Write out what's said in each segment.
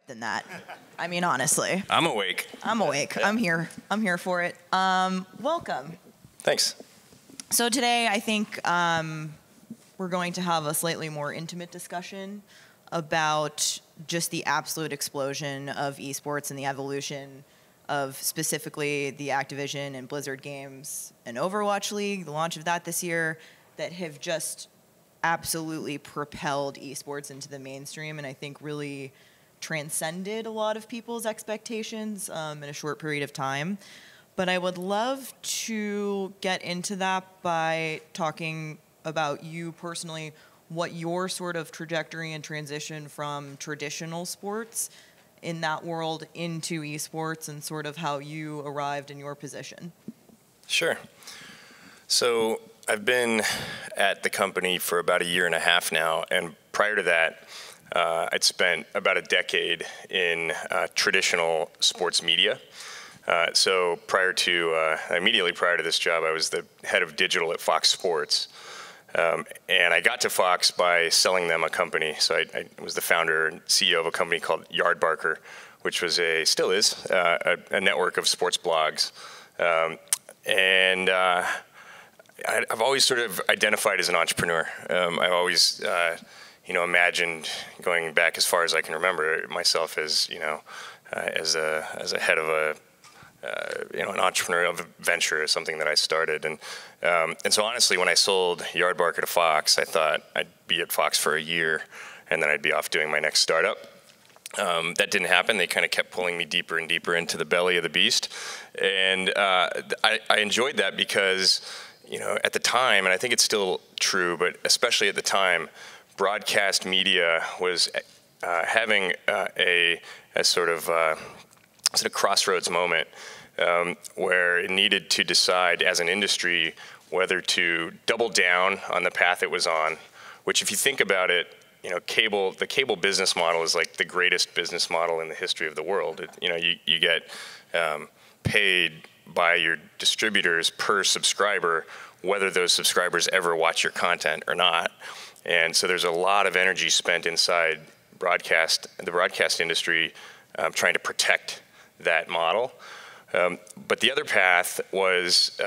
than that. I mean, honestly. I'm awake. I'm awake. I'm here. I'm here for it. Welcome. Thanks. So today, I think we're going to have a slightly more intimate discussion about just the absolute explosion of esports and the evolution of specifically the Activision and Blizzard games and Overwatch League, the launch of that this year, that have just absolutely propelled esports into the mainstream and I think really transcended a lot of people's expectations in a short period of time. But I would love to get into that by talking about you personally, what your sort of trajectory and transition from traditional sports in that world into esports and sort of how you arrived in your position. Sure. So I've been at the company for about a year and a half now, and prior to that, I'd spent about a decade in traditional sports media. So immediately prior to this job, I was the head of digital at Fox Sports. And I got to Fox by selling them a company. So I was the founder and CEO of a company called Yardbarker, which was still is a network of sports blogs. I've always sort of identified as an entrepreneur. I've always, imagined, going back as far as I can remember, myself as, as a head of an entrepreneurial venture is something that I started. And so honestly, when I sold Yardbarker to Fox, I thought I'd be at Fox for a year and then I'd be off doing my next startup. That didn't happen. They kind of kept pulling me deeper and deeper into the belly of the beast. And I enjoyed that because, at the time, and I think it's still true, but especially at the time, broadcast media was having a sort of crossroads moment where it needed to decide as an industry whether to double down on the path it was on, which if you think about it, the cable business model is like the greatest business model in the history of the world. You get paid by your distributors per subscriber, whether those subscribers ever watch your content or not. And so there's a lot of energy spent inside the broadcast industry trying to protect that model. But the other path was,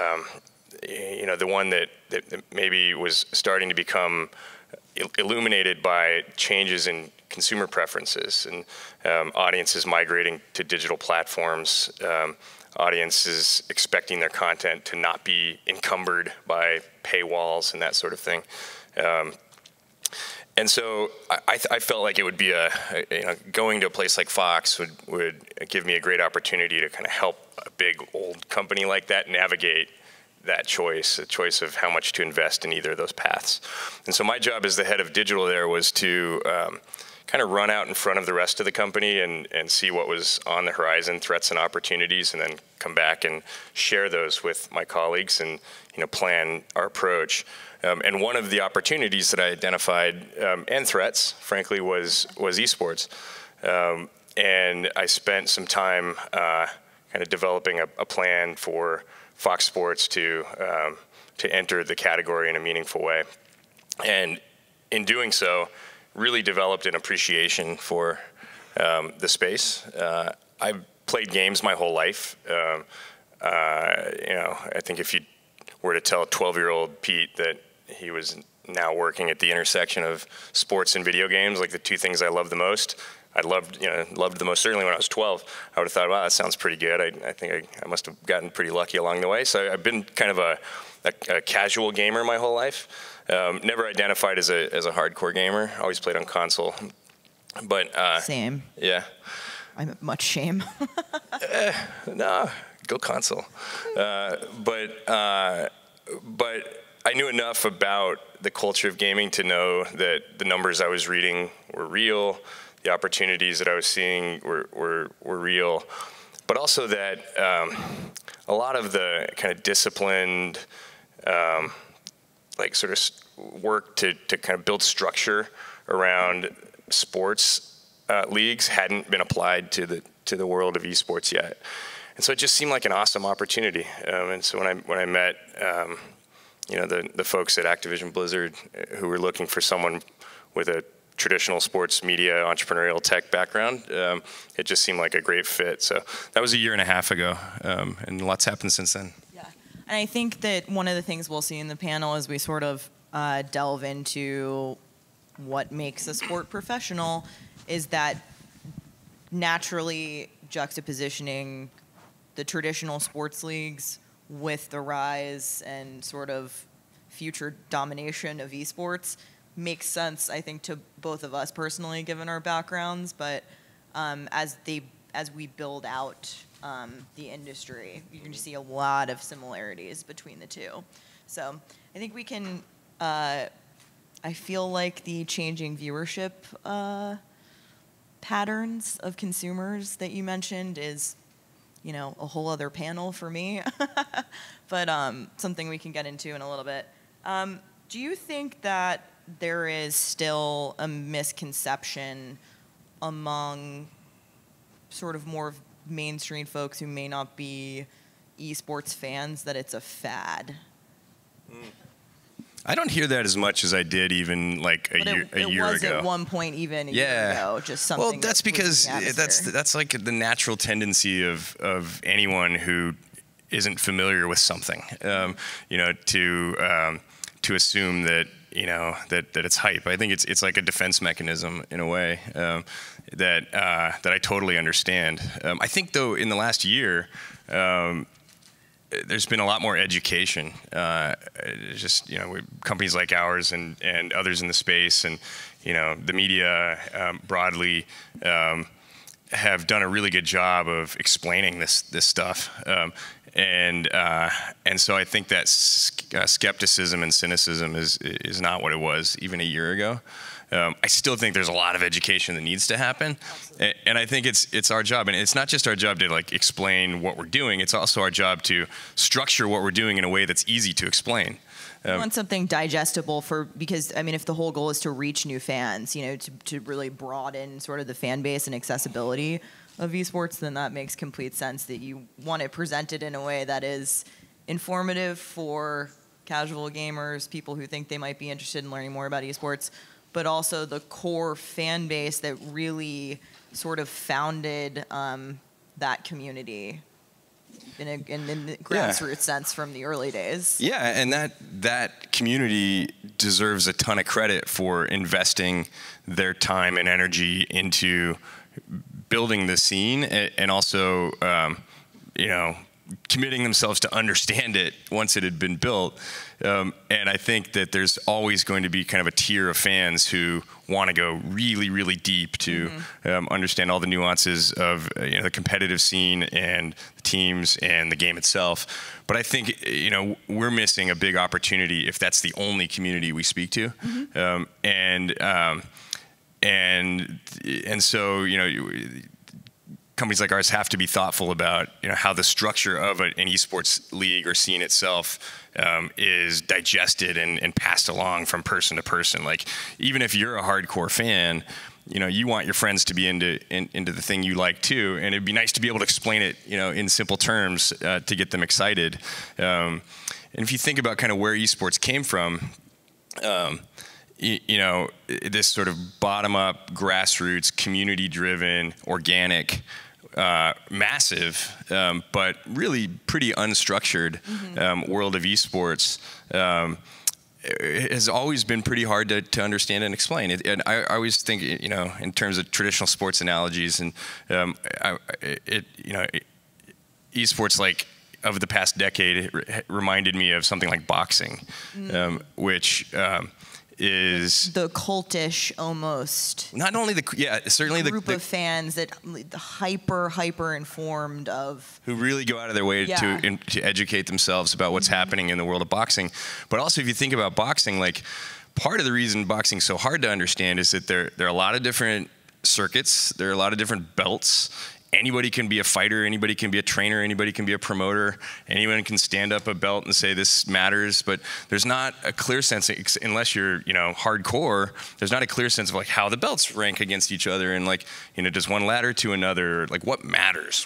the one that maybe was starting to become illuminated by changes in consumer preferences and audiences migrating to digital platforms, audiences expecting their content to not be encumbered by paywalls and that sort of thing. And so I felt like it would be going to a place like Fox would give me a great opportunity to kind of help a big old company like that navigate that choice, a choice of how much to invest in either of those paths. And so my job as the head of digital there was to kind of run out in front of the rest of the company and see what was on the horizon, threats and opportunities, and then come back and share those with my colleagues and plan our approach. And one of the opportunities that I identified, and threats, frankly, was eSports. And I spent some time kind of developing a plan for Fox Sports to enter the category in a meaningful way. And in doing so, really developed an appreciation for the space. I've played games my whole life. I think if you were to tell 12-year-old Pete that he was now working at the intersection of sports and video games, like the two things I love the most, I loved the most certainly when I was 12. I would have thought, wow, that sounds pretty good. I think I must have gotten pretty lucky along the way. So I've been kind of a casual gamer my whole life. Never identified as a hardcore gamer. Always played on console. But same. Yeah. I'm at much shame. No, go console. But I knew enough about the culture of gaming to know that the numbers I was reading were real. The opportunities that I was seeing were real, but also that a lot of the kind of disciplined, sort of work to kind of build structure around sports leagues hadn't been applied to the world of esports yet, and so it just seemed like an awesome opportunity. And so when I met the folks at Activision Blizzard who were looking for someone with a traditional sports media, entrepreneurial tech background. It just seemed like a great fit. So that was a year and a half ago, and lots happened since then. Yeah, and I think that one of the things we'll see in the panel as we sort of delve into what makes a sport professional is that naturally juxtapositioning the traditional sports leagues with the rise and sort of future domination of esports makes sense, I think, to both of us personally, given our backgrounds. But as we build out the industry, you're going to see a lot of similarities between the two. So I think we can. I feel like the changing viewership patterns of consumers that you mentioned is, you know, a whole other panel for me, but something we can get into in a little bit. Do you think that there is still a misconception among sort of more mainstream folks who may not be esports fans that it's a fad? I don't hear that as much as I did even like a year ago. It was at one point even a year ago, just something. Well, that's because that's like the natural tendency of anyone who isn't familiar with something, you know, to assume that, you know, that it's hype. I think it's like a defense mechanism in a way that I totally understand. I think though in the last year. There's been a lot more education. Just, you know, companies like ours and others in the space, and, you know, the media broadly have done a really good job of explaining this stuff. And so I think that skepticism and cynicism is not what it was even a year ago. I still think there's a lot of education that needs to happen. Absolutely. And I think it's our job, and it's not just our job to like explain what we're doing, it's also our job to structure what we're doing in a way that's easy to explain. You want something digestible because I mean, if the whole goal is to reach new fans, you know, to really broaden sort of the fan base and accessibility of esports, then that makes complete sense that you want it presented in a way that is informative for casual gamers, people who think they might be interested in learning more about esports, but also the core fan base that really sort of founded that community in the grassroots sense from the early days. Yeah, and that community deserves a ton of credit for investing their time and energy into building the scene, and also, you know, committing themselves to understand it once it had been built. And I think that there's always going to be kind of a tier of fans who want to go really, really deep to understand all the nuances of you know, the competitive scene and the teams and the game itself. But I think, you know, we're missing a big opportunity if that's the only community we speak to. And so, you know, companies like ours have to be thoughtful about, you know, how the structure of an esports league or scene itself is digested and passed along from person to person. Like, even if you're a hardcore fan, you know, you want your friends to be into the thing you like too, and it'd be nice to be able to explain it, you know, in simple terms to get them excited. And if you think about kind of where esports came from, you know, this sort of bottom-up, grassroots, community-driven, organic, massive, but really pretty unstructured world of esports has always been pretty hard to understand and explain. And I always think, you know, in terms of traditional sports analogies, and you know, esports like of the past decade reminded me of something like boxing, which is the cultish almost. Not only certainly the group of fans that hyper informed of, who really go out of their way to educate themselves about what's happening in the world of boxing. But also, if you think about boxing, like, part of the reason boxing's so hard to understand is that there are a lot of different circuits, there are a lot of different belts. Anybody can be a fighter, anybody can be a trainer, anybody can be a promoter, anyone can stand up a belt and say this matters, but there's not a clear sense, unless you're, you know, hardcore, there's not a clear sense of like how the belts rank against each other, and like, you know, does one ladder to another, like what matters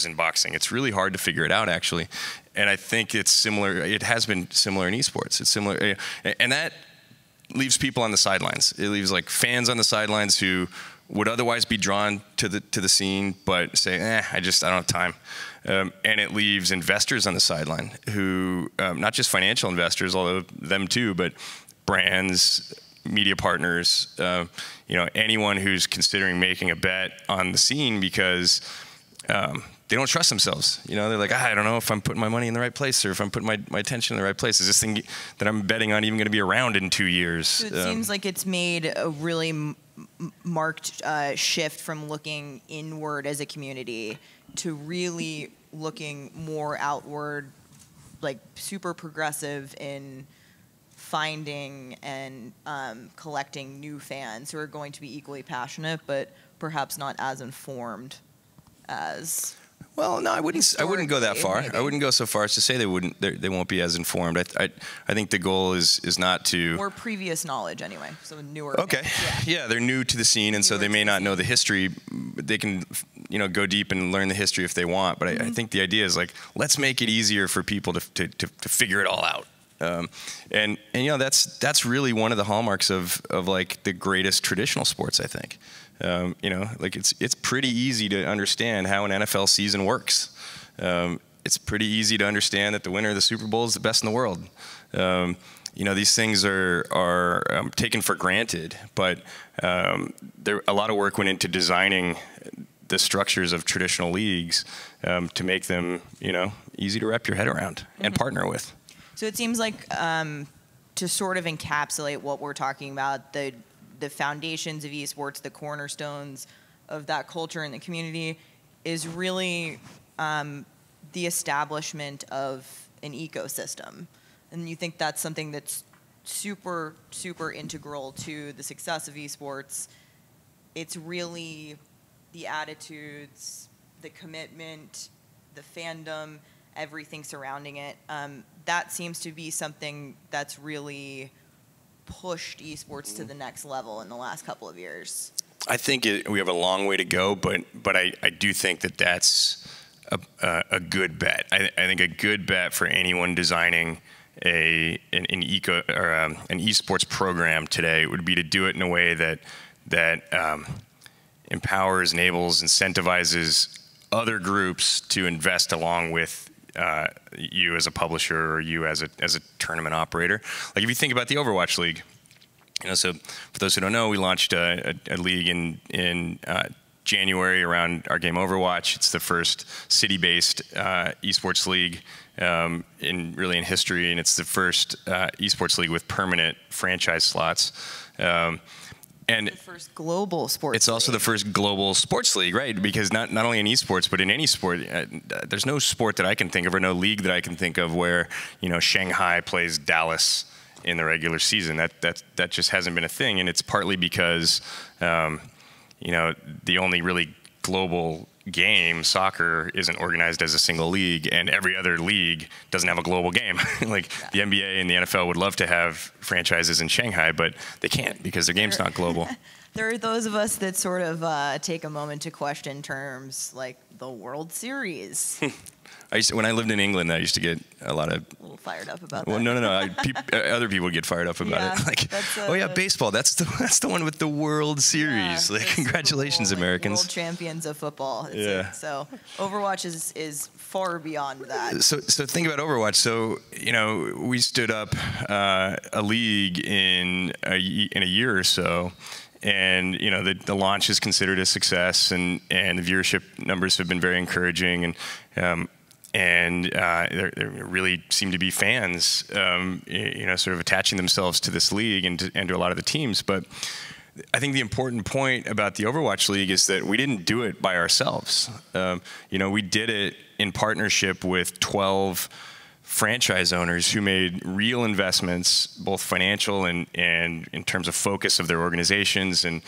in boxing. It's really hard to figure it out, actually. And I think it's similar, it has been similar in esports. It's similar, and that leaves people on the sidelines. It leaves like fans on the sidelines who would otherwise be drawn to the scene, but say, I don't have time. And it leaves investors on the sideline who, not just financial investors, although them too, but brands, media partners, anyone who's considering making a bet on the scene because they don't trust themselves. They're like, I don't know if I'm putting my money in the right place or if I'm putting my attention in the right place. Is this thing that I'm betting on even going to be around in 2 years? So it seems like it's made a really marked shift from looking inward as a community to really looking more outward, like super progressive in finding and collecting new fans who are going to be equally passionate, but perhaps not as informed as. Well, no, I wouldn't go that far. Maybe. I wouldn't go so far as to say they won't be as informed. I think the goal is not to more previous knowledge anyway. So newer. Okay. Yeah, they're new to the scene, and so they may not know the history. They can, go deep and learn the history if they want. But I think the idea is like, let's make it easier for people to figure it all out. And that's really one of the hallmarks of like the greatest traditional sports, I think. Like it's pretty easy to understand how an NFL season works. It's pretty easy to understand that the winner of the Super Bowl is the best in the world. These things are taken for granted, but a lot of work went into designing the structures of traditional leagues to make them, easy to wrap your head around and partner with. So it seems like to sort of encapsulate what we're talking about, the foundations of esports, the cornerstones of that culture in the community, is really the establishment of an ecosystem. And you think that's something that's super, super integral to the success of esports. It's really the attitudes, the commitment, the fandom, everything surrounding it. That seems to be something that's really pushed esports to the next level in the last couple of years. I think we have a long way to go, but I do think that's a good bet. I think a good bet for anyone designing an esports program today would be to do it in a way that empowers, enables, incentivizes other groups to invest along with you as a publisher or you as a tournament operator. Like if you think about the Overwatch League, so for those who don't know, we launched a league in January around our game Overwatch. It's the first city-based esports league in history, and it's the first esports league with permanent franchise slots. And the first global sports It's also the first global sports league, right? Because not only in esports, but in any sport, there's no sport that I can think of or no league that I can think of where, Shanghai plays Dallas in the regular season. That just hasn't been a thing. And it's partly because, the only really global game, soccer, isn't organized as a single league, and every other league doesn't have a global game. The NBA and the NFL would love to have franchises in Shanghai, but they can't because their game's not global. There are those of us that sort of take a moment to question terms like the World Series. When I lived in England, I used to get a little fired up about that. Well, no. Other people would get fired up about it. Baseball. That's the one with the World Series. Congratulations, Americans. World champions of football. So Overwatch is far beyond that. So think about Overwatch. So we stood up a league in a year or so. And the launch is considered a success, and the viewership numbers have been very encouraging, and there really seem to be fans, sort of attaching themselves to this league and to a lot of the teams. But I think the important point about the Overwatch League is that we didn't do it by ourselves. We did it in partnership with 12 franchise owners who made real investments, both financial and in terms of focus of their organizations and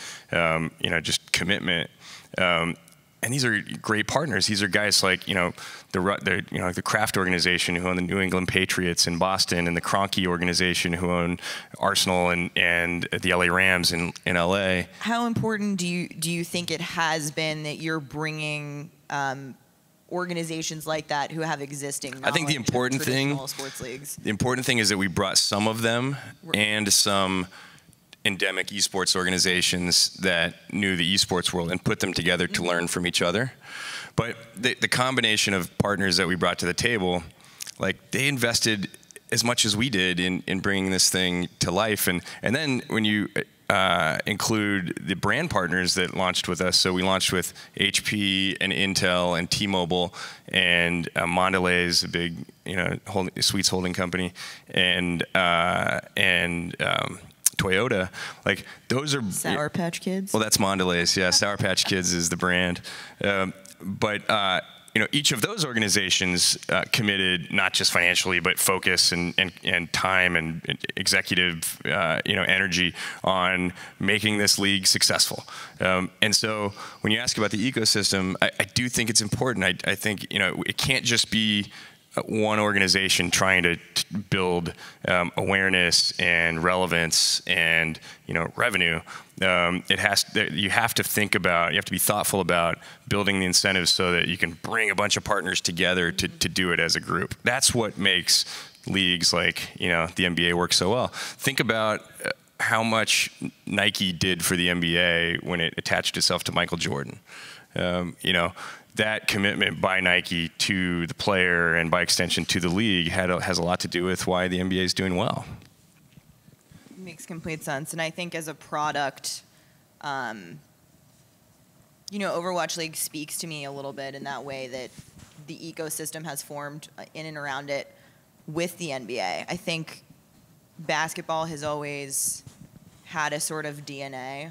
just commitment. And these are great partners. These are guys like the Kraft organization who own the New England Patriots in Boston, and the Kroenke organization who own Arsenal and the LA Rams in LA. How important do you think it has been that you're bringing organizations like that who have existing knowledge? I think the important thing, sports leagues. The important thing is that we brought some of them and some endemic esports organizations that knew the esports world and put them together to learn from each other. But the combination of partners that we brought to the table, like, they invested as much as we did in bringing this thing to life. And then when you include the brand partners that launched with us, so we launched with HP and Intel and T-Mobile and Mondelez, a big sweets holding company, and Toyota. Like, those are Sour Patch Kids. Well, that's Mondelez. Yeah, Sour Patch Kids is the brand. But each of those organizations committed not just financially, but focus and time and executive energy on making this league successful. And so when you ask about the ecosystem, I do think it's important. I think it can't just be one organization trying to build awareness and relevance and revenue. You have to be thoughtful about building the incentives so that you can bring a bunch of partners together to do it as a group. That's what makes leagues like the NBA work so well. Think about how much Nike did for the NBA when it attached itself to Michael Jordan. That commitment by Nike to the player and by extension to the league has a lot to do with why the NBA is doing well. Makes complete sense. And I think as a product, Overwatch League speaks to me a little bit in that way that the ecosystem has formed in and around it with the NBA. I think basketball has always had a sort of DNA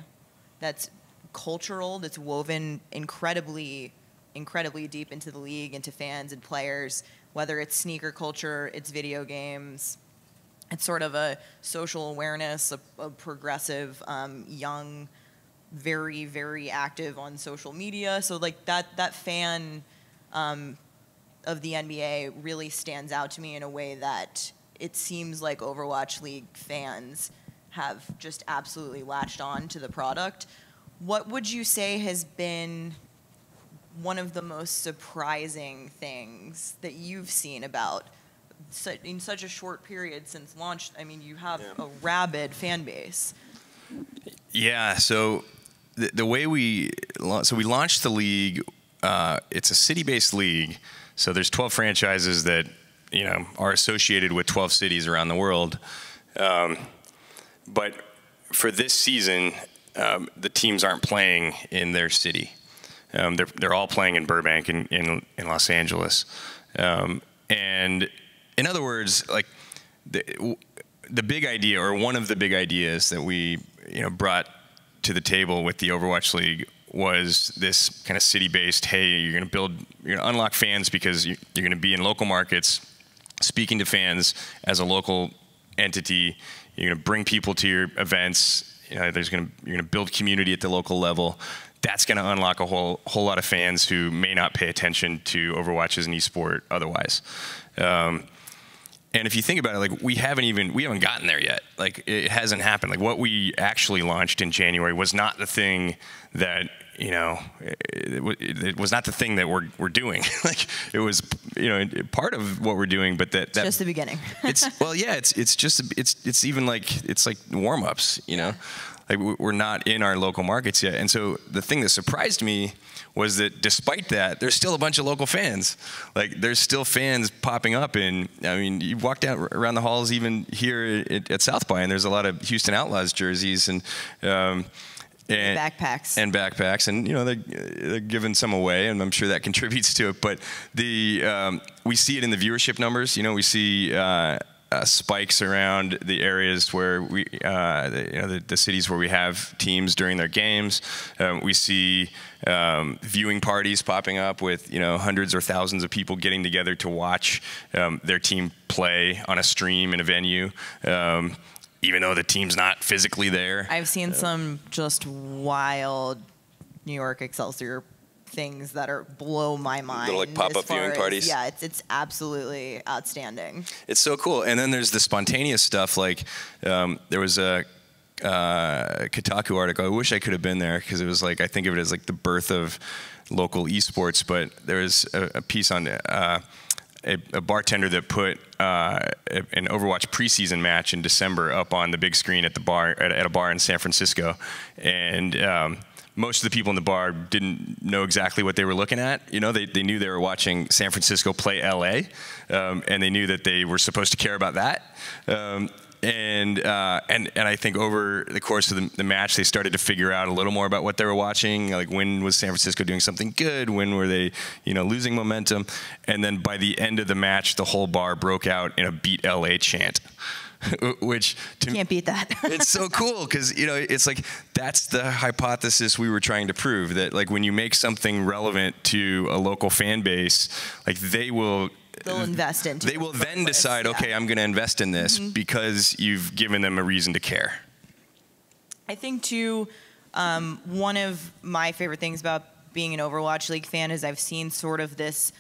that's cultural, that's woven incredibly deep into the league, into fans and players, whether it's sneaker culture, it's video games, it's sort of a social awareness, a progressive, young, very, very active on social media. So like that fan of the NBA really stands out to me in a way that it seems like Overwatch League fans have just absolutely latched on to the product. What would you say has been one of the most surprising things that you've seen about in such a short period since launch? I mean, you have a rabid fan base. Yeah, so the way we launched the league, it's a city-based league, so there's 12 franchises that are associated with 12 cities around the world. But for this season, the teams aren't playing in their city. They're all playing in Burbank in Los Angeles. And in other words, like the big idea, or one of the big ideas that we brought to the table with the Overwatch League was this kind of city-based, hey, you're going to unlock fans because you're going to be in local markets, speaking to fans as a local entity. You're going to bring people to your events. You're going to build community at the local level. That's going to unlock a whole lot of fans who may not pay attention to Overwatch as an esport otherwise. And if you think about it, like we haven't gotten there yet. Like it hasn't happened. Like what we actually launched in January was not the thing that it was not the thing that we're doing. Like it was part of what we're doing, but that just the beginning. It's even like it's like warm-ups. Like we're not in our local markets yet. And so the thing that surprised me was that despite that, there's still a bunch of local fans. Like there's still fans popping up. And I mean, you walk down around the halls even here at South by, and there's a lot of Houston Outlaws jerseys and backpacks. And they're giving some away, and I'm sure that contributes to it. But we see it in the viewership numbers. We see spikes around the areas where we, the cities where we have teams during their games. We see viewing parties popping up with hundreds or thousands of people getting together to watch their team play on a stream in a venue, even though the team's not physically there. I've seen some just wild New York Excelsior things that blow my mind. Little like pop-up viewing parties. Yeah, it's absolutely outstanding. It's so cool. And then there's the spontaneous stuff. Like there was a Kotaku article. I wish I could have been there because it was like, I think of it as like the birth of local esports. But there was a piece on a bartender that put an Overwatch preseason match in December up on the big screen at the bar at a bar in San Francisco, and most of the people in the bar didn't know exactly what they were looking at. You know, they knew they were watching San Francisco play LA, and they knew that they were supposed to care about that. And I think over the course of the match, they started to figure out a little more about what they were watching. Like, when was San Francisco doing something good? When were they, you know, losing momentum? And then by the end of the match, the whole bar broke out in a "Beat LA" chant. Which can't beat that. It's so cool, because, you know, it's like, that's the hypothesis we were trying to prove, that like when you make something relevant to a local fan base, like they'll invest into it. They will then decide, okay, I'm going to invest in this because you've given them a reason to care. I think too, one of my favorite things about being an Overwatch League fan is I've seen sort of this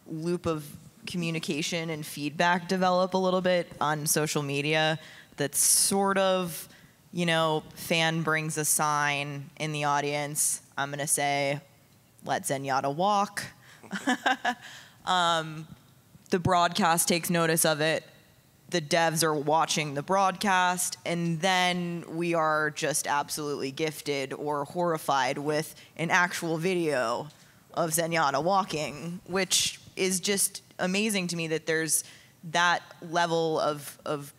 loop of communication and feedback develop a little bit on social media. That's sort of, you know, fan brings a sign in the audience. I'm going to say, let Zenyatta walk. The broadcast takes notice of it. The devs are watching the broadcast, and then we are just absolutely gifted or horrified with an actual video of Zenyatta walking, which is just amazing to me that there's that level of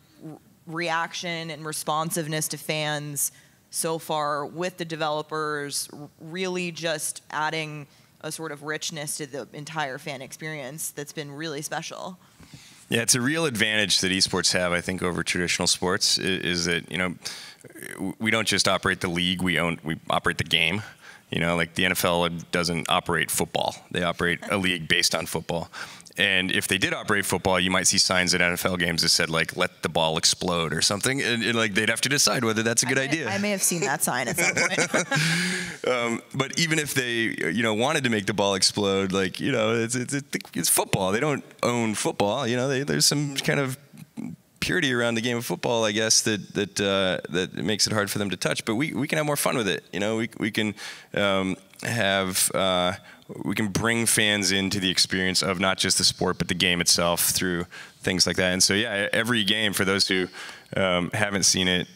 reaction and responsiveness to fans so far, with the developers really just adding a sort of richness to the entire fan experience that's been really special. Yeah, it's a real advantage that esports have, I think, over traditional sports, is that, you know, we don't just operate the league, we operate the game. You know, like the NFL doesn't operate football. They operate a league based on football. And if they did operate football, you might see signs at NFL games that said, like, let the ball explode or something. And like, they'd have to decide whether that's a good idea. I may have seen that sign at some point. But even if they, you know, wanted to make the ball explode, like, you know, it's football. They don't own football. You know, there's some kind of purity around the game of football, I guess, that makes it hard for them to touch. But we can have more fun with it. You know, we can we can bring fans into the experience of not just the sport, but the game itself through things like that. And so, yeah, every game, for those who haven't seen it,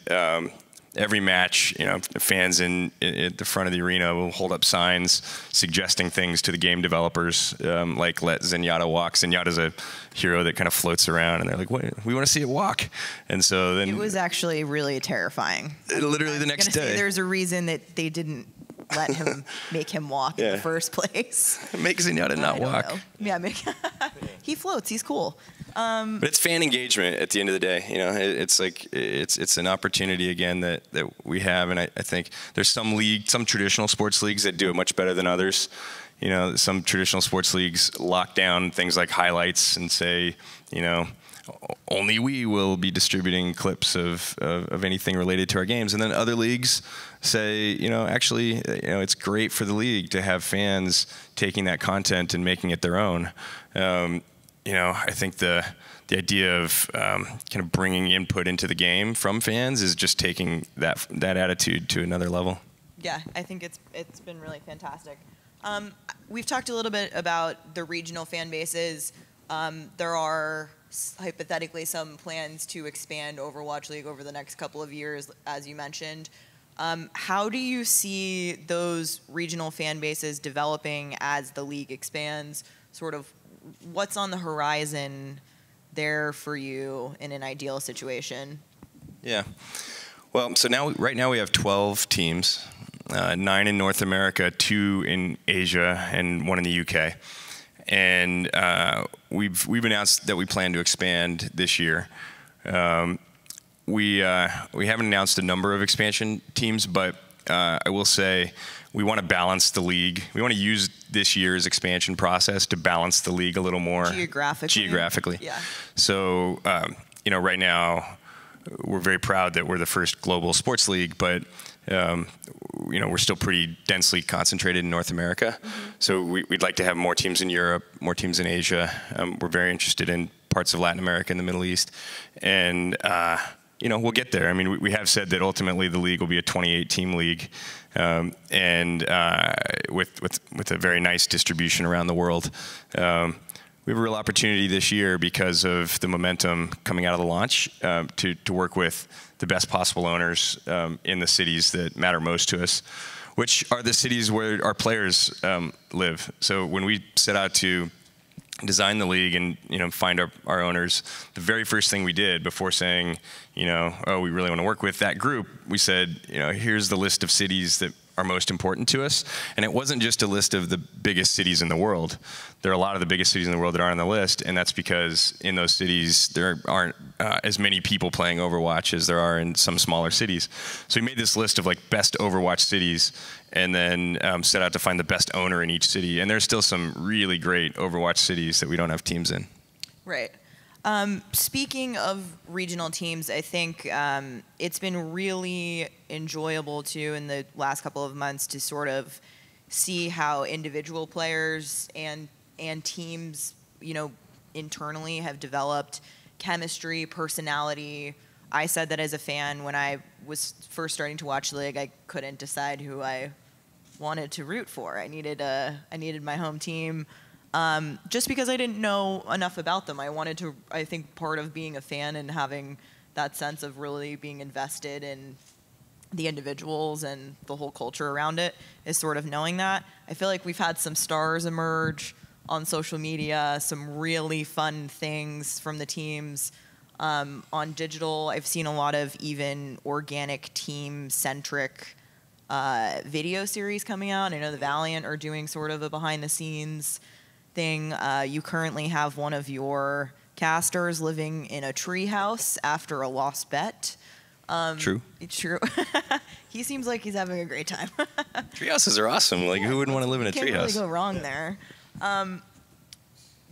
every match, you know, fans at the front of the arena will hold up signs suggesting things to the game developers, like let Zenyatta walk. Zenyatta's a hero that kind of floats around, and they're like, "What? We want to see it walk." And so then it was actually really terrifying. Literally the next day. There's a reason that they didn't let him make him walk in the first place. Make Zenyatta not walk. Yeah, he floats. He's cool. But it's fan engagement at the end of the day. You know, it's like it's an opportunity again that we have, and I think there's some traditional sports leagues that do it much better than others. You know, some traditional sports leagues lock down things like highlights and say, you know, only we will be distributing clips of anything related to our games. And then other leagues say, you know, actually, you know, it's great for the league to have fans taking that content and making it their own. You know, I think the idea of kind of bringing input into the game from fans is just taking that attitude to another level. Yeah, I think it's been really fantastic. We've talked a little bit about the regional fan bases. There are hypothetically some plans to expand Overwatch League over the next couple of years, as you mentioned. How do you see those regional fan bases developing as the league expands? Sort of what's on the horizon there for you in an ideal situation? Yeah. Well, so right now we have 12 teams, 9 in North America, 2 in Asia, and 1 in the UK. And we've announced that we plan to expand this year. We haven't announced a number of expansion teams, but I will say we want to balance the league. We want to use this year's expansion process to balance the league a little more geographically. Yeah. So you know, right now we're very proud that we're the first global sports league, but you know, we're still pretty densely concentrated in North America. Mm-hmm. So we'd like to have more teams in Europe, more teams in Asia. We're very interested in parts of Latin America and the Middle East, and you know, we'll get there. I mean, we have said that ultimately the league will be a 28-team league, and with a very nice distribution around the world. we have a real opportunity this year because of the momentum coming out of the launch to work with the best possible owners in the cities that matter most to us, which are the cities where our players live. So when we set out to design the league and find our owners, the very first thing we did before saying, oh, we really want to work with that group, we said, here's the list of cities that are most important to us. And it wasn't just a list of the biggest cities in the world. There are a lot of the biggest cities in the world that aren't on the list, and that's because in those cities there aren't as many people playing Overwatch as there are in some smaller cities. So we made this list of like best Overwatch cities, and then set out to find the best owner in each city. And there's still some really great Overwatch cities that we don't have teams in. Right. Speaking of regional teams, I think it's been really enjoyable too in the last couple of months to sort of see how individual players and teams, internally have developed chemistry, personality. I said that as a fan when I was first starting to watch the league, I couldn't decide who I wanted to root for. I needed my home team. Just because I didn't know enough about them. I think part of being a fan and having that sense of really being invested in the individuals and the whole culture around it is sort of knowing that. I feel like we've had some stars emerge on social media, some really fun things from the teams. On digital, I've seen a lot of even organic team-centric video series coming out. I know the Valiant are doing sort of a behind-the-scenes thing. You currently have one of your casters living in a treehouse after a lost bet. True. It's true. He seems like he's having a great time. Treehouses are awesome. Like, who wouldn't want to live in a treehouse? Can't really go wrong there.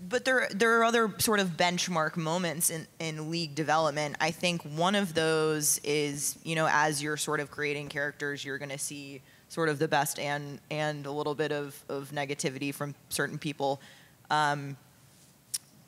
But there are other sort of benchmark moments in league development. I think one of those is, as you're sort of creating characters, you're going to see sort of the best and a little bit of negativity from certain people.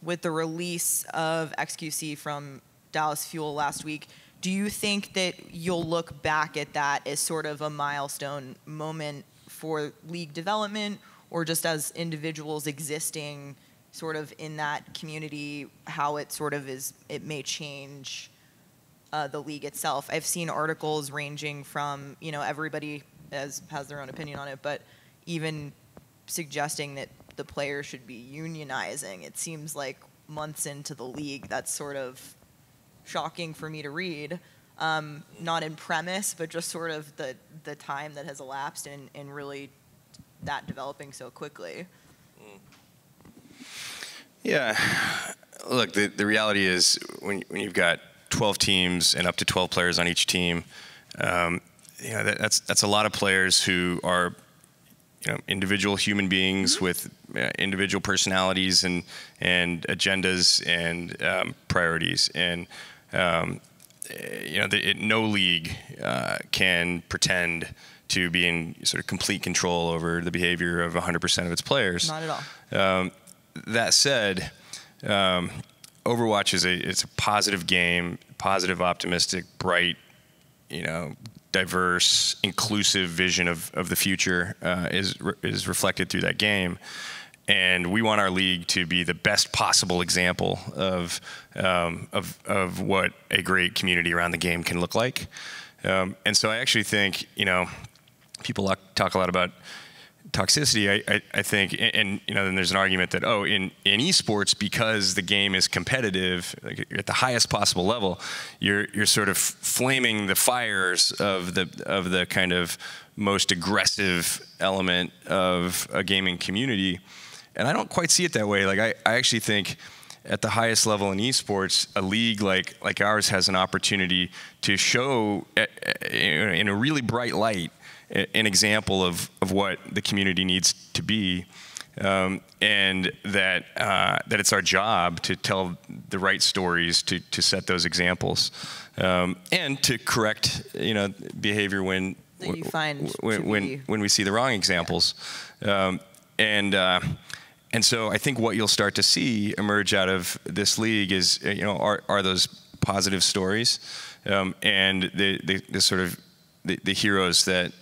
With the release of XQC from Dallas Fuel last week, do you think that you'll look back at that as sort of a milestone moment for league development, or just as individuals existing sort of in that community, how it sort of is, it may change the league itself? I've seen articles ranging from, everybody has their own opinion on it, but even suggesting that the players should be unionizing. It seems like months into the league, that's sort of shocking for me to read. Not in premise, but just sort of the time that has elapsed and really that developing so quickly. Yeah. Look, the reality is when you've got 12 teams and up to 12 players on each team, that's a lot of players who are individual human beings with individual personalities and agendas and priorities. And no league can pretend to be in sort of complete control over the behavior of 100% of its players. Not at all. That said, Overwatch it's a positive game, positive, optimistic, bright, diverse, inclusive vision of the future is reflected through that game. And we want our league to be the best possible example of what a great community around the game can look like. And so I actually think, people talk a lot about toxicity. I think, and then there's an argument that, in eSports, because the game is competitive, like at the highest possible level, you're sort of flaming the fires of the kind of most aggressive element of a gaming community. And I don't quite see it that way. Like I actually think at the highest level in eSports, a league like ours has an opportunity to show in a really bright light an example of what the community needs to be, and that it's our job to tell the right stories to set those exampons, and to correct behavior when we see the wrong examples. And so I think what you'll start to see emerge out of this league is are those positive stories, and the sort of the heroes that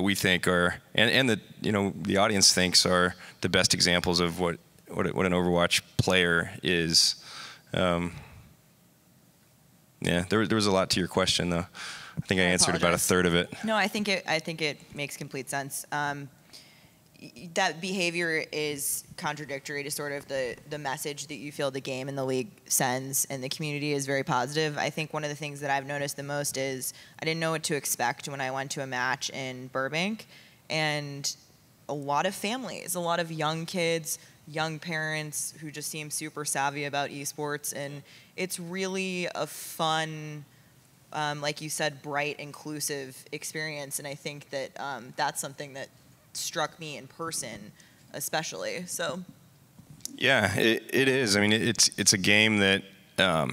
we think are, and the audience thinks are the best examples of what what an Overwatch player is. Yeah, there was a lot to your question, though. I think I answered about a third of it. No, I think it makes complete sense. That behavior is contradictory to sort of the message that you feel the game and the league sends, and the community is very positive. I think one of the things that I've noticed the most is I didn't know what to expect when I went to a match in Burbank, and a lot of families, a lot of young kids, young parents who just seem super savvy about esports, and it's really a fun, like you said, bright, inclusive experience, and I think that that's something that struck me in person especially. So yeah, it is. I mean, it's a game that that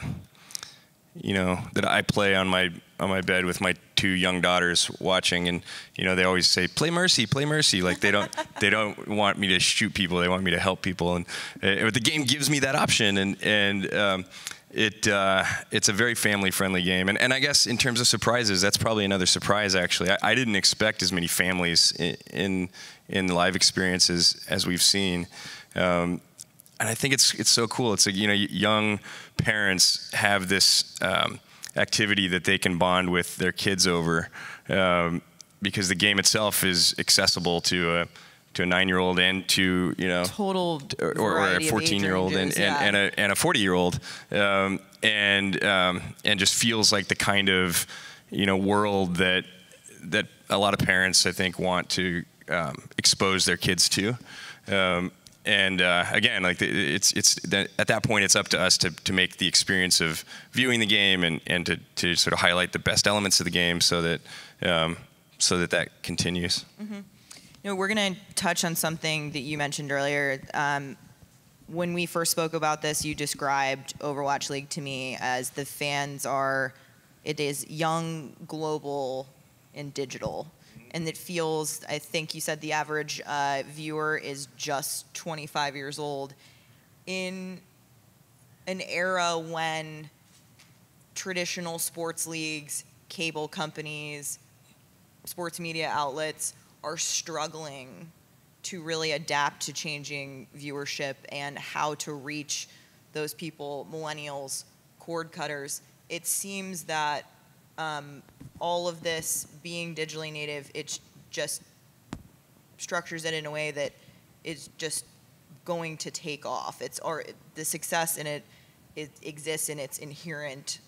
I play on my bed with my 2 young daughters watching, and they always say, play mercy, like they don't want me to shoot people, they want me to help people, and the game gives me that option, and it's a very family-friendly game, and I guess in terms of surprises, that's probably another surprise. Actually, I didn't expect as many families in live experiences as we've seen, and I think it's so cool. It's young parents have this activity that they can bond with their kids over, because the game itself is accessible to a 9-year-old and to total or a 14-year-old and a 40-year-old, and just feels like the kind of world that a lot of parents, I think, want to expose their kids to. And again, like at that point, it's up to us to make the experience of viewing the game and to sort of highlight the best elements of the game so that continues. Mm-hmm. We're going to touch on something that you mentioned earlier. When we first spoke about this, you described Overwatch League to me as the fans it is young, global, and digital. And it feels, I think you said the average viewer is just 25 years old. In an era when traditional sports leagues, cable companies, sports media outlets are struggling to really adapt to changing viewership and how to reach those people, millennials, cord cutters, it seems that all of this being digitally native, it just structures it in a way that is just going to take off. The success in it exists in its inherent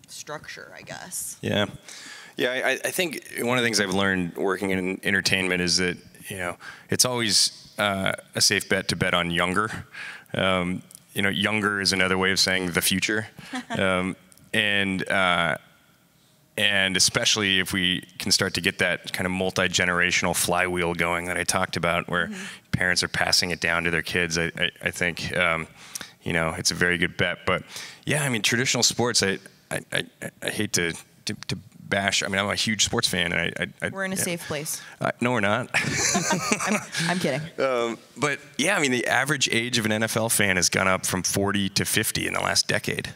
structure, I guess. Yeah. Yeah, I think one of the things I've learned working in entertainment is that, it's always a safe bet to bet on younger. Younger is another way of saying the future. And especially if we can start to get that kind of multi-generational flywheel going that I talked about, where parents are passing it down to their kids, I think, it's a very good bet. But yeah, I mean, traditional sports, I hate to bash. I mean, I'm a huge sports fan, and we're in a safe place. No, we're not. I'm kidding. But yeah, I mean, the average age of an NFL fan has gone up from 40 to 50 in the last decade.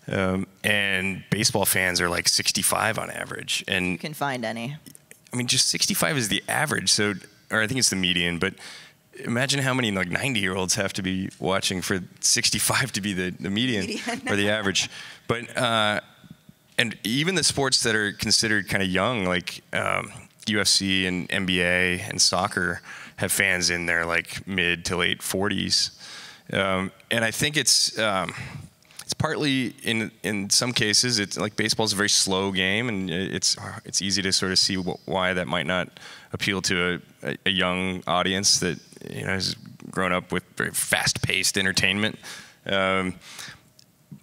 And baseball fans are like 65 on average. And you can find any. I mean, just 65 is the average. So, or I think it's the median. But imagine how many 90-year-olds have to be watching for 65 to be the median or the average. But and even the sports that are considered kind of young, like UFC and NBA and soccer, have fans in their like mid to late 40s. And I think it's partly in some cases, it's like baseball's a very slow game, and it's easy to sort of see why that might not appeal to a young audience that has grown up with very fast-paced entertainment.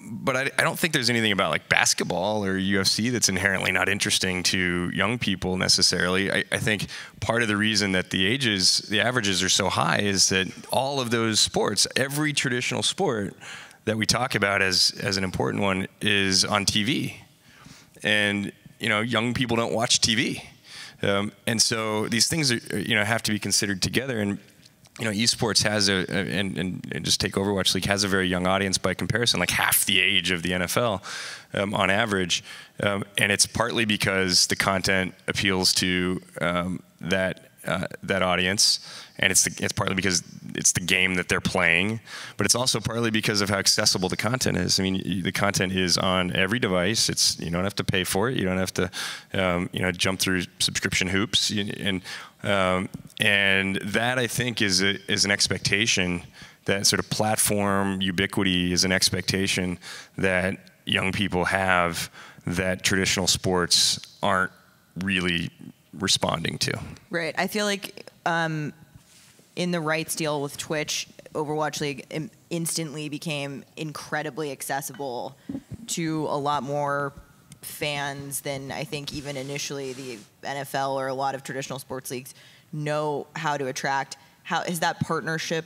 But I don't think there's anything about like basketball or UFC that's inherently not interesting to young people necessarily. I think part of the reason that the averages are so high is that all of those sports, every traditional sport that we talk about as an important one, is on TV. And young people don't watch TV. And so these things are, have to be considered together. And eSports has and just take Overwatch League, has a very young audience by comparison, like half the age of the NFL on average. And it's partly because the content appeals to that audience, and it's partly because it's the game that they're playing, but it's also partly because of how accessible the content is. I mean, the content is on every device. You don't have to pay for it. You don't have to jump through subscription hoops, and that, I think, is an expectation. That sort of platform ubiquity is an expectation that young people have that traditional sports aren't really responding to. Right. I feel like in the rights deal with Twitch, Overwatch League instantly became incredibly accessible to a lot more fans than I think even initially the NFL or a lot of traditional sports leagues know how to attract. How has that partnership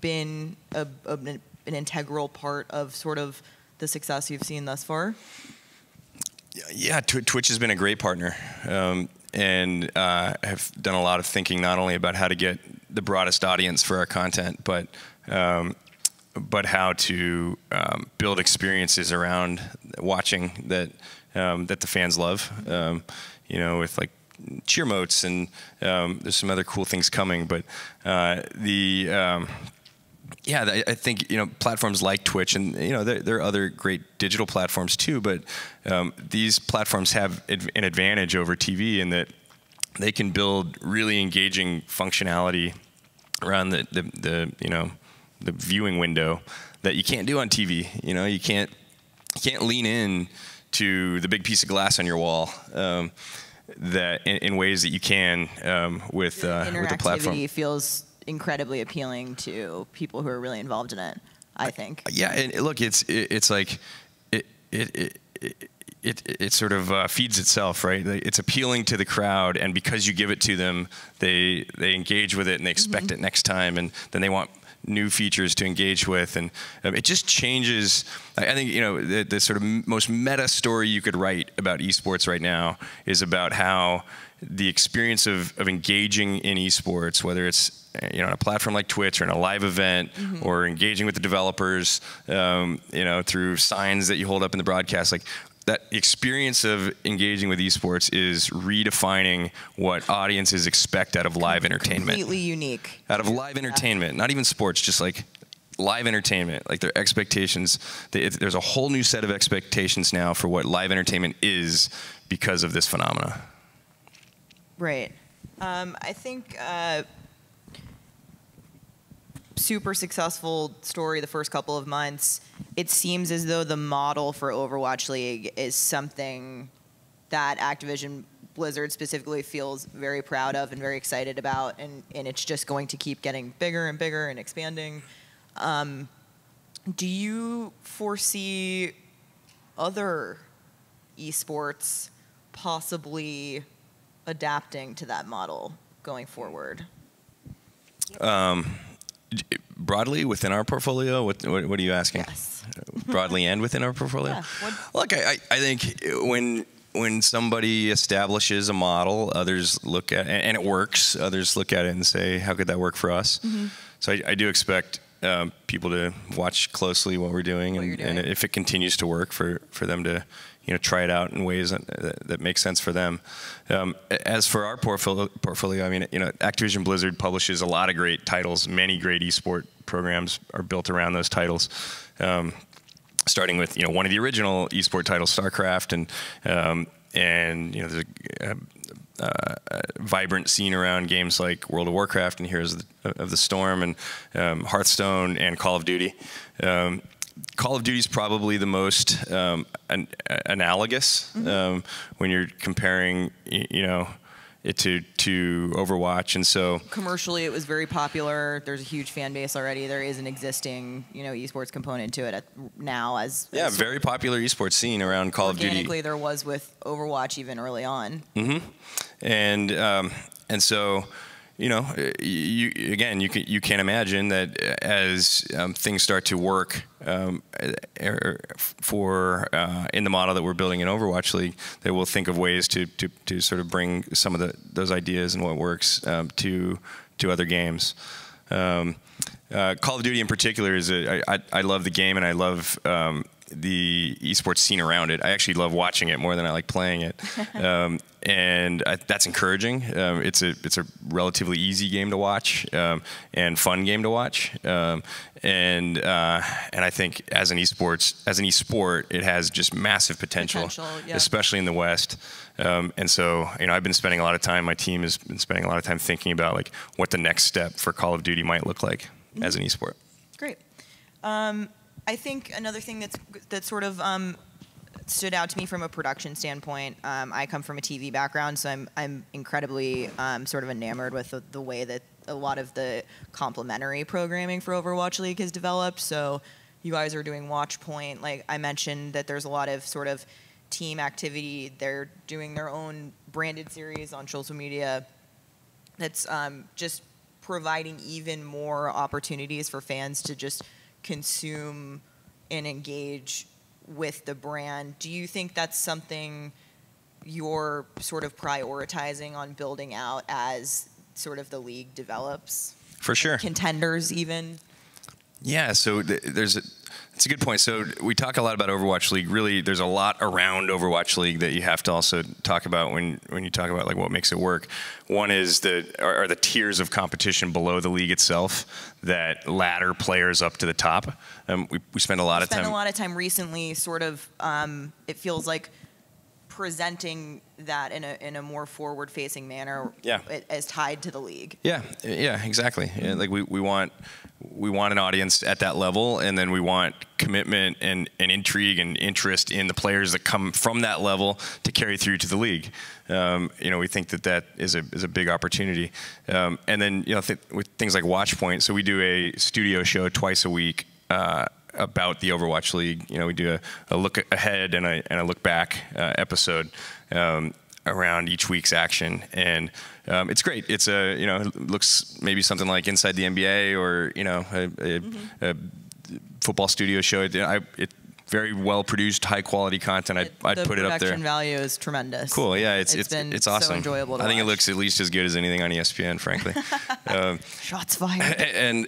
been an integral part of sort of the success you've seen thus far? Yeah, Twitch has been a great partner, and have done a lot of thinking not only about how to get the broadest audience for our content, but how to build experiences around watching that the fans love. With like cheer motes, and there's some other cool things coming, but I think platforms like Twitch, and there are other great digital platforms too, but these platforms have an advantage over TV in that they can build really engaging functionality around the viewing window that you can't do on TV. You can't lean in to the big piece of glass on your wall that in ways that you can with the platform. Interactivity feels incredibly appealing to people who are really involved in it, I think. Yeah, and look, it's like it sort of feeds itself, right? It's appealing to the crowd, and because you give it to them, they engage with it and they expect it next time, and then they want new features to engage with, and it just changes. I think the sort of most meta story you could write about esports right now is about how the experience of engaging in esports, whether it's on a platform like Twitch or in a live event, or engaging with the developers, through signs that you hold up in the broadcast, like that experience of engaging with esports is redefining what audiences expect out of live entertainment. Completely unique. Out of live entertainment, not even sports, just like live entertainment, like their expectations. There's a whole new set of expectations now for what live entertainment is because of this phenomena. Right. I think super successful story the first couple of months. It seems as though the model for Overwatch League is something that Activision Blizzard specifically feels very proud of and very excited about, and it's just going to keep getting bigger and bigger and expanding. Do you foresee other esports possibly adapting to that model going forward? Broadly within our portfolio, what are you asking? Yes. Broadly and within our portfolio? Yeah. Look, I think when somebody establishes a model, others look at it, and it works, others look at it and say, how could that work for us? So I do expect people to watch closely what we're doing, and if it continues to work, for them to try it out in ways that make sense for them. As for our portfolio, I mean, Activision Blizzard publishes a lot of great titles. Many great esport programs are built around those titles. Starting with one of the original esport titles, StarCraft, and there's a vibrant scene around games like World of Warcraft and Heroes of the Storm, and Hearthstone and Call of Duty. Call of Duty is probably the most analogous when you're comparing, it to Overwatch, and so commercially it was very popular. There's a huge fan base already. There is an existing, esports component to it now as very popular esports scene around Call of Duty. Organically, there was with Overwatch even early on. And so. You can imagine that as things start to work in the model that we're building in Overwatch League, they will think of ways to sort of bring some of those ideas and what works to other games. Call of Duty in particular is I love the game, and I love the esports scene around it. I actually love watching it more than I like playing it, and that's encouraging. It's a relatively easy game to watch and fun game to watch, and I think as an esport, it has just massive potential, yeah. especially in the West. And so, I've been spending a lot of time. My team has been spending a lot of time thinking about like what the next step for Call of Duty might look like as an esport. Great. I think another thing that sort of stood out to me from a production standpoint. I come from a TV background, so I'm incredibly sort of enamored with the way that a lot of the complementary programming for Overwatch League has developed. So you guys are doing Watch Point. Like I mentioned, that there's a lot of sort of team activity. They're doing their own branded series on social media. That's just providing even more opportunities for fans to just consume and engage with the brand. Do you think that's something you're sort of prioritizing on building out as sort of the league develops? For sure. Contenders even? Yeah, so it's a good point. So we talk a lot about Overwatch League. Really, there's a lot around Overwatch League that you have to also talk about when you talk about like what makes it work. One is are the tiers of competition below the league itself that ladder players up to the top. We spend a lot of time recently sort of, it feels like presenting that in a more forward-facing manner, as tied to the league. Yeah, exactly. Yeah, like we want an audience at that level, and then we want commitment and intrigue and interest in the players that come from that level to carry through to the league. We think that is a big opportunity. And then with things like Watch Point, so we do a studio show twice a week about the Overwatch League. We do a look ahead and a look back episode around each week's action, and it's great. It's it looks maybe something like Inside the NBA or a football studio show. It's very well produced, high quality content. I'd put it up there. The production value is tremendous. Cool. Yeah, it's awesome. So enjoyable to watch. I think it looks at least as good as anything on ESPN, frankly. Shots fired.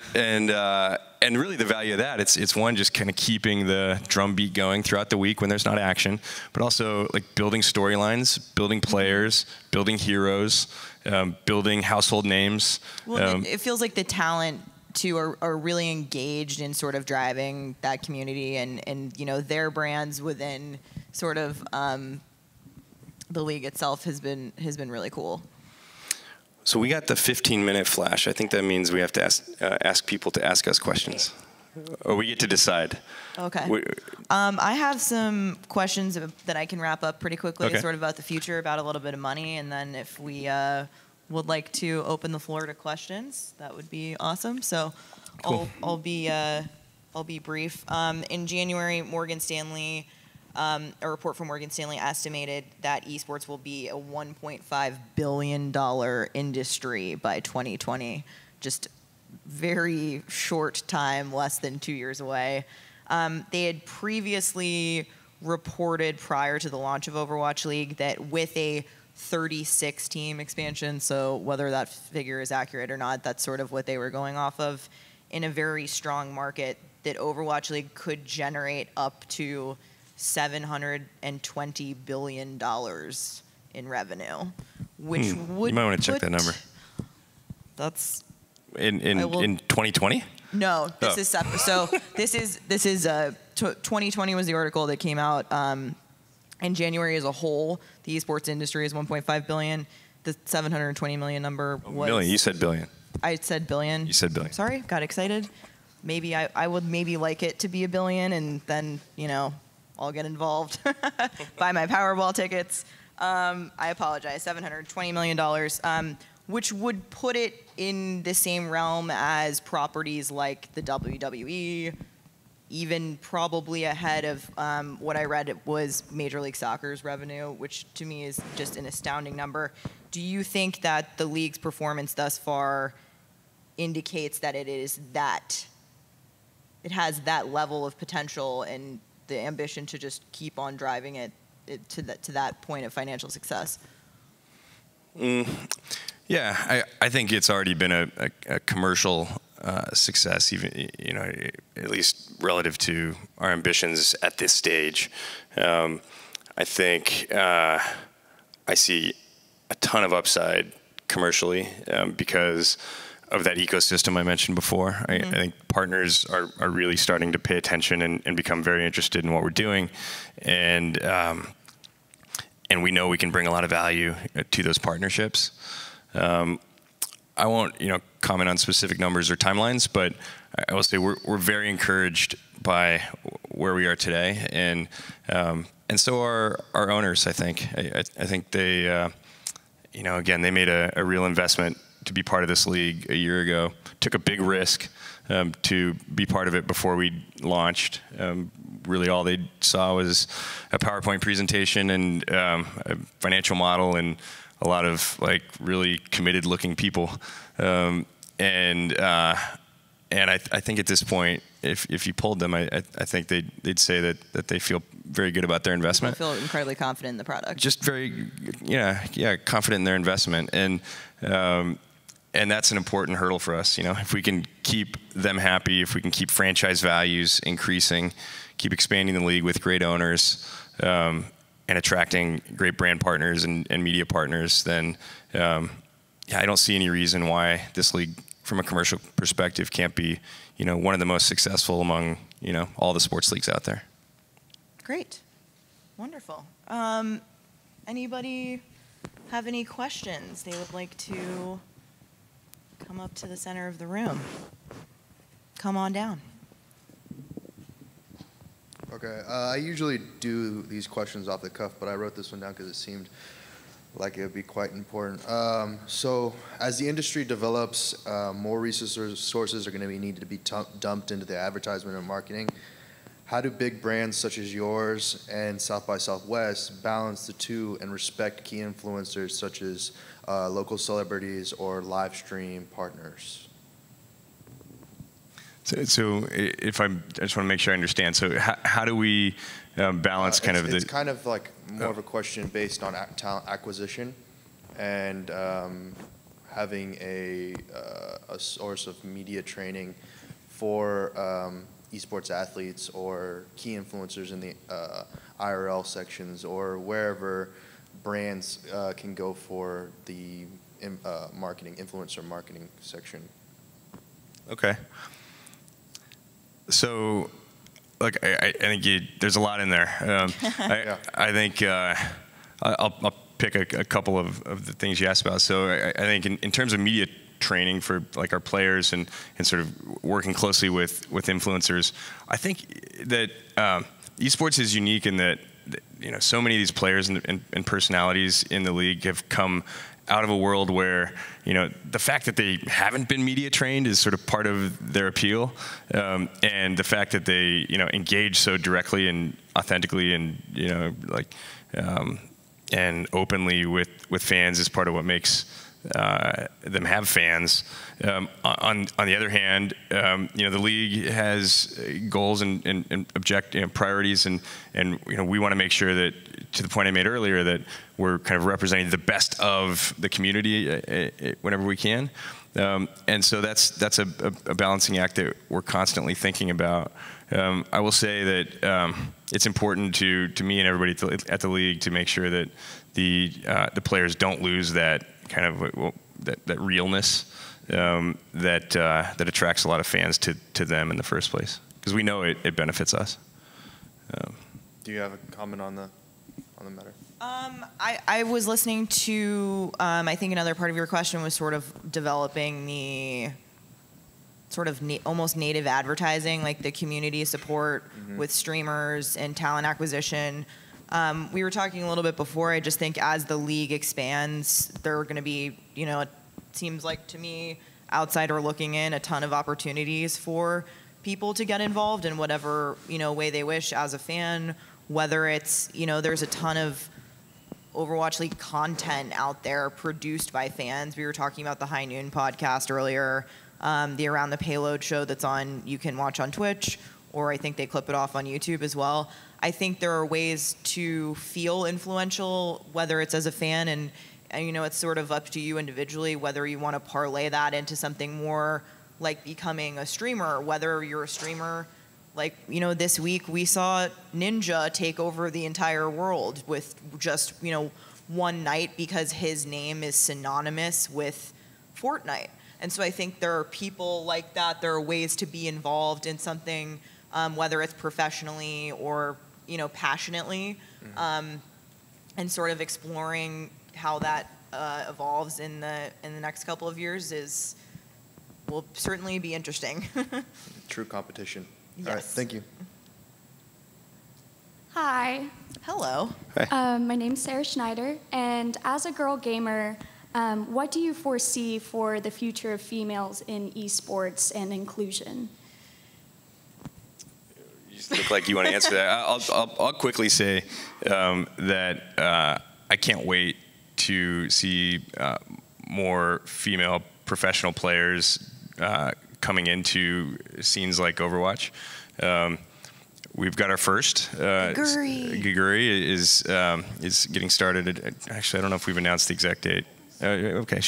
And really the value of that, it's one, just kind of keeping the drumbeat going throughout the week when there's not action, but also like building storylines, building players, building heroes, building household names. Well, it feels like the talent too are really engaged in sort of driving that community and their brands within sort of the league itself has been really cool. So we got the 15-minute flash. I think that means we have to ask people to ask us questions, or we get to decide. Okay. I have some questions that I can wrap up pretty quickly, sort of about the future, about a little bit of money, and then if we would like to open the floor to questions, that would be awesome. So cool. I'll be brief. In January, Morgan Stanley. A report from Morgan Stanley estimated that esports will be a $1.5 billion industry by 2020. Just very short time, less than 2 years away. They had previously reported prior to the launch of Overwatch League that with a 36-team expansion, so whether that figure is accurate or not, that's sort of what they were going off of, in a very strong market, that Overwatch League could generate up to $720 billion in revenue, which would you might want to check that number. That's in 2020. No, this is separate. So this is 2020 was the article that came out. In January as a whole, the esports industry is 1.5 billion. The 720 million number was million. You said billion. I said billion. You said billion. Sorry, got excited. Maybe I would maybe like it to be a billion, and then I'll get involved, buy my Powerball tickets. I apologize, $720 million, which would put it in the same realm as properties like the WWE, even probably ahead of what I read was Major League Soccer's revenue, which to me is just an astounding number. Do you think that the league's performance thus far indicates that it has that level of potential and the ambition to just keep on driving it to that point of financial success? Yeah, I think it's already been a commercial success, even at least relative to our ambitions at this stage. I think I see a ton of upside commercially because of that ecosystem I mentioned before. I think partners are really starting to pay attention and become very interested in what we're doing, and we know we can bring a lot of value to those partnerships. I won't comment on specific numbers or timelines, but I will say we're very encouraged by where we are today, and so are our owners. I think they again, they made a real investment to be part of this league a year ago, took a big risk to be part of it before we launched. Really all they saw was a PowerPoint presentation and a financial model and a lot of really committed looking people. And I think at this point, if you polled them, I think they'd say that they feel very good about their investment. People feel incredibly confident in the product. Just very, confident in their investment, and that's an important hurdle for us. If we can keep them happy, if we can keep franchise values increasing, keep expanding the league with great owners, and attracting great brand partners and media partners, then I don't see any reason why this league, from a commercial perspective, can't be one of the most successful among all the sports leagues out there. Great, wonderful. Anybody have any questions they would like to come up to the center of the room? Come on down. Okay, I usually do these questions off the cuff, but I wrote this one down because it seemed like it would be quite important. So as the industry develops, more resources are going to be needed to be dumped into the advertisement and marketing. How do big brands such as yours and South by Southwest balance the two and respect key influencers such as local celebrities or live stream partners? So if I just want to make sure I understand. So how do we balance It's kind of like more of a question based on talent acquisition and having a source of media training for esports athletes or key influencers in the IRL sections or wherever brands can go for the influencer marketing section. Okay. So, look, I think there's a lot in there. I think I'll pick a couple of the things you asked about. So I think in terms of media training for our players and sort of working closely with influencers, I think that esports is unique in that so many of these players and personalities in the league have come out of a world where the fact that they haven't been media trained is sort of part of their appeal, and the fact that they engage so directly and authentically and and openly with fans is part of what makes them have fans. On the other hand, the league has goals and priorities, and we want to make sure that, to the point I made earlier, that we're kind of representing the best of the community whenever we can. And so that's a balancing act that we're constantly thinking about. I will say that it's important to me and everybody at the league to make sure that the players don't lose that kind of that realness that attracts a lot of fans to them in the first place, because we know it benefits us. Do you have a comment on the matter? I was listening to, I think another part of your question was sort of developing the sort of almost native advertising, like the community support with streamers and talent acquisition. We were talking a little bit before. I just think as the league expands, there are going to be, it seems like to me, outsider looking in, a ton of opportunities for people to get involved in whatever, way they wish as a fan, whether it's, there's a ton of Overwatch League content out there produced by fans. We were talking about the High Noon podcast earlier, the Around the Payload show that's you can watch on Twitch, or I think they clip it off on YouTube as well. I think there are ways to feel influential, whether it's as a fan, and it's sort of up to you individually whether you want to parlay that into something more like becoming a streamer, whether you're a streamer. Like, you know, this week we saw Ninja take over the entire world with just, you know, one night because his name is synonymous with Fortnite. And so I think there are people like that. There are ways to be involved in something, whether it's professionally or, you know, passionately, and sort of exploring how that evolves in the next couple of years will certainly be interesting. True competition. Yes. All right, thank you. Hi. Hello. My name's Sarah Schneider, and as a girl gamer, what do you foresee for the future of females in esports and inclusion? You just look like you want to answer that. I'll quickly say that I can't wait to see more female professional players coming into scenes like Overwatch. We've got our first. Giguri is getting started. Actually, I don't know if we've announced the exact date. Okay,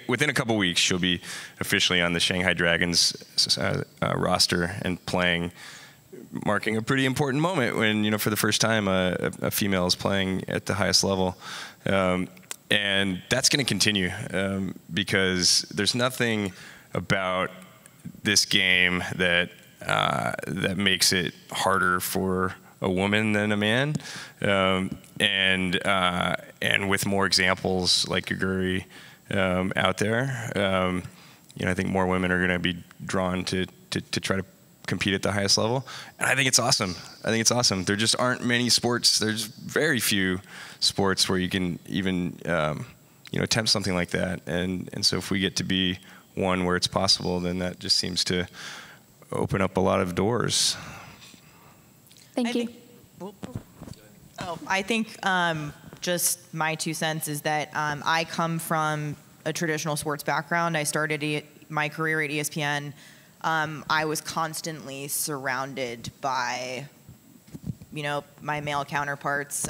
within a couple weeks, she'll be officially on the Shanghai Dragons roster and playing, marking a pretty important moment when, you know, for the first time a female is playing at the highest level. And that's going to continue because there's nothing about this game that makes it harder for a woman than a man, and with more examples like Giguri out there, you know, I think more women are going to be drawn to try to compete at the highest level, and I think it's awesome. I think it's awesome. There just aren't many sports. There's very few sports where you can even you know, attempt something like that, and so if we get to be one where it's possible, then that just seems to open up a lot of doors. Thank you. I think just my 2 cents is that I come from a traditional sports background. I started my career at ESPN. I was constantly surrounded by, you know, my male counterparts.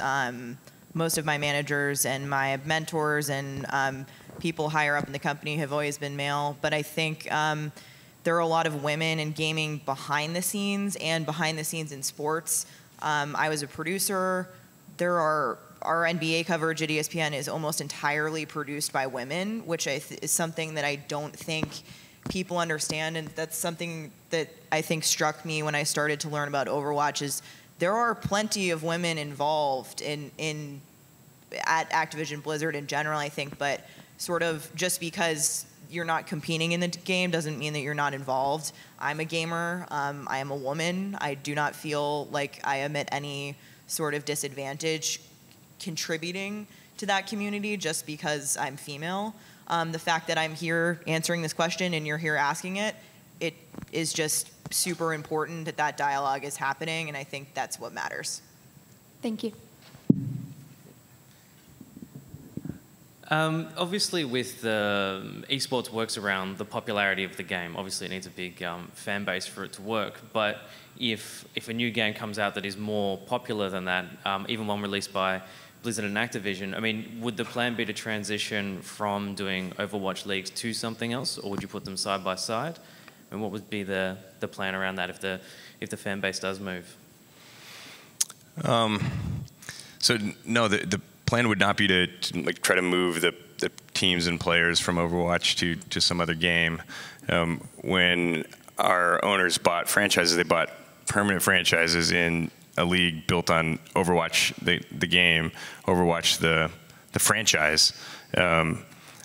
Most of my managers and my mentors and people higher up in the company have always been male. But I think there are a lot of women in gaming behind the scenes and behind the scenes in sports. I was a producer. Our NBA coverage at ESPN is almost entirely produced by women, which is something that I don't think people understand, and that's something that I think struck me when I started to learn about Overwatch. Is there are plenty of women involved at Activision Blizzard in general, I think, but sort of just because you're not competing in the game doesn't mean that you're not involved. I'm a gamer. I am a woman. I do not feel like I am at any sort of disadvantage contributing to that community just because I'm female. The fact that I'm here answering this question and you're here asking it is just super important that that dialogue is happening, and I think that's what matters. Thank you. Obviously, with the esports works around the popularity of the game. Obviously, it needs a big fan base for it to work. But if a new game comes out that is more popular than that, even one released by Blizzard and Activision, I mean, would the plan be to transition from doing Overwatch Leagues to something else, or would you put them side by side? And what would be the plan around that if the fan base does move? So no, the plan would not be to like try to move the teams and players from Overwatch to some other game. When our owners bought franchises, they bought permanent franchises in a league built on Overwatch, the game, Overwatch the franchise,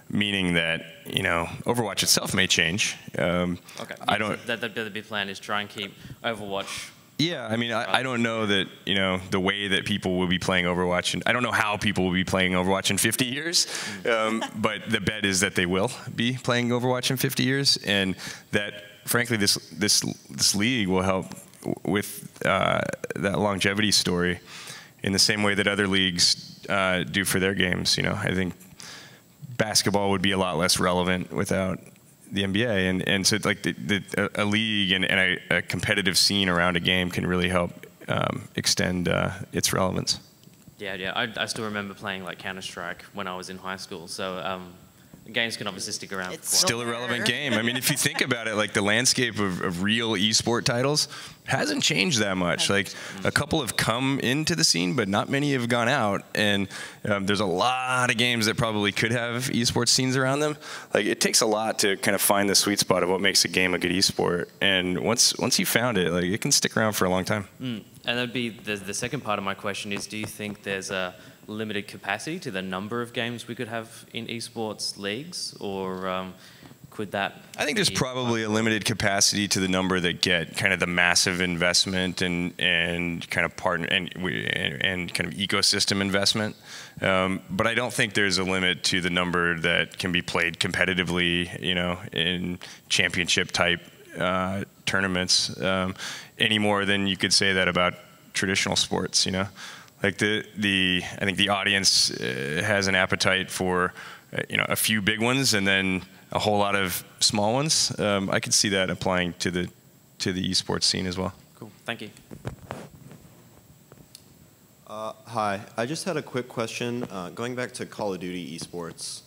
meaning that, you know, Overwatch itself may change. Okay. I don't. The big plan is try and keep Overwatch. Yeah, I mean, I don't know that, you know, the way that people will be playing Overwatch, and I don't know how people will be playing Overwatch in 50 years, but the bet is that they will be playing Overwatch in 50 years, and that, frankly, this league will help with that longevity story in the same way that other leagues do for their games. You know, I think basketball would be a lot less relevant without the NBA, and so like a league and a competitive scene around a game can really help extend its relevance. Yeah, I still remember playing like Counter-Strike when I was in high school. So games can obviously stick around. It's Still a relevant game. I mean, if you think about it, like the landscape of real esport titles hasn't changed that much. Like a couple have come into the scene, but not many have gone out. And there's a lot of games that probably could have esports scenes around them. Like it takes a lot to kind of find the sweet spot of what makes a game a good esport. And once you found it, like it can stick around for a long time. And that'd be the second part of my question is, do you think there's a limited capacity to the number of games we could have in esports leagues, or could that? I think there's probably a limited capacity to the number that get kind of the massive investment and kind of partner and kind of ecosystem investment. But I don't think there's a limit to the number that can be played competitively, you know, in championship type tournaments any more than you could say that about traditional sports, you know. Like I think the audience has an appetite for, you know, a few big ones and then a whole lot of small ones. I could see that applying to the esports scene as well. Cool, thank you. Hi, I just had a quick question. Going back to Call of Duty esports,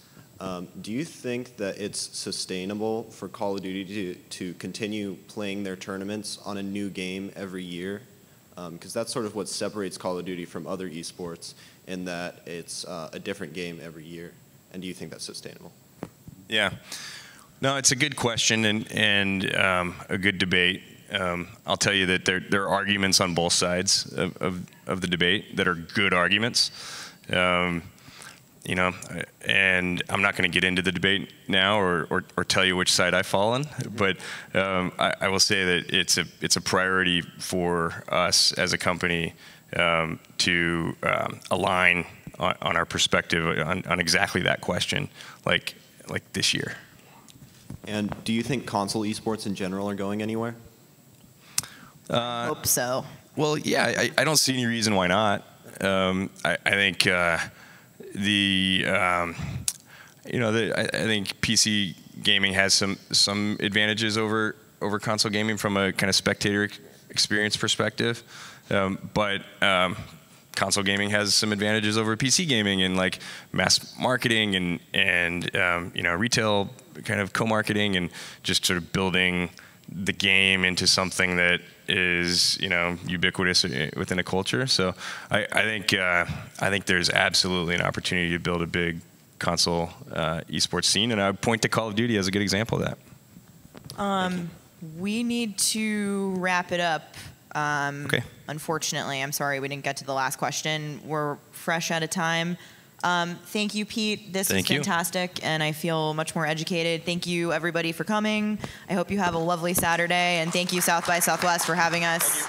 do you think that it's sustainable for Call of Duty to continue playing their tournaments on a new game every year? Because that's sort of what separates Call of Duty from other esports, in that it's a different game every year. And do you think that's sustainable? Yeah. No, it's a good question and a good debate. I'll tell you that there are arguments on both sides of the debate that are good arguments. You know, and I'm not going to get into the debate now or tell you which side I fall on, but I will say that it's a priority for us as a company to align on our perspective on exactly that question, like this year. And do you think console esports in general are going anywhere? I hope so. Well, yeah, I don't see any reason why not. I think. You know, I think PC gaming has some advantages over console gaming from a kind of spectator experience perspective, but console gaming has some advantages over PC gaming in like mass marketing and you know, retail kind of co-marketing and just sort of building the game into something that is, you know, ubiquitous within a culture. So I think there's absolutely an opportunity to build a big console esports scene, and I would point to Call of Duty as a good example of that. We need to wrap it up. Okay. Unfortunately, I'm sorry we didn't get to the last question. We're fresh out of time. Thank you, Pete. This was fantastic, and I feel much more educated. Thank you, everybody, for coming. I hope you have a lovely Saturday, and thank you, South by Southwest, for having us.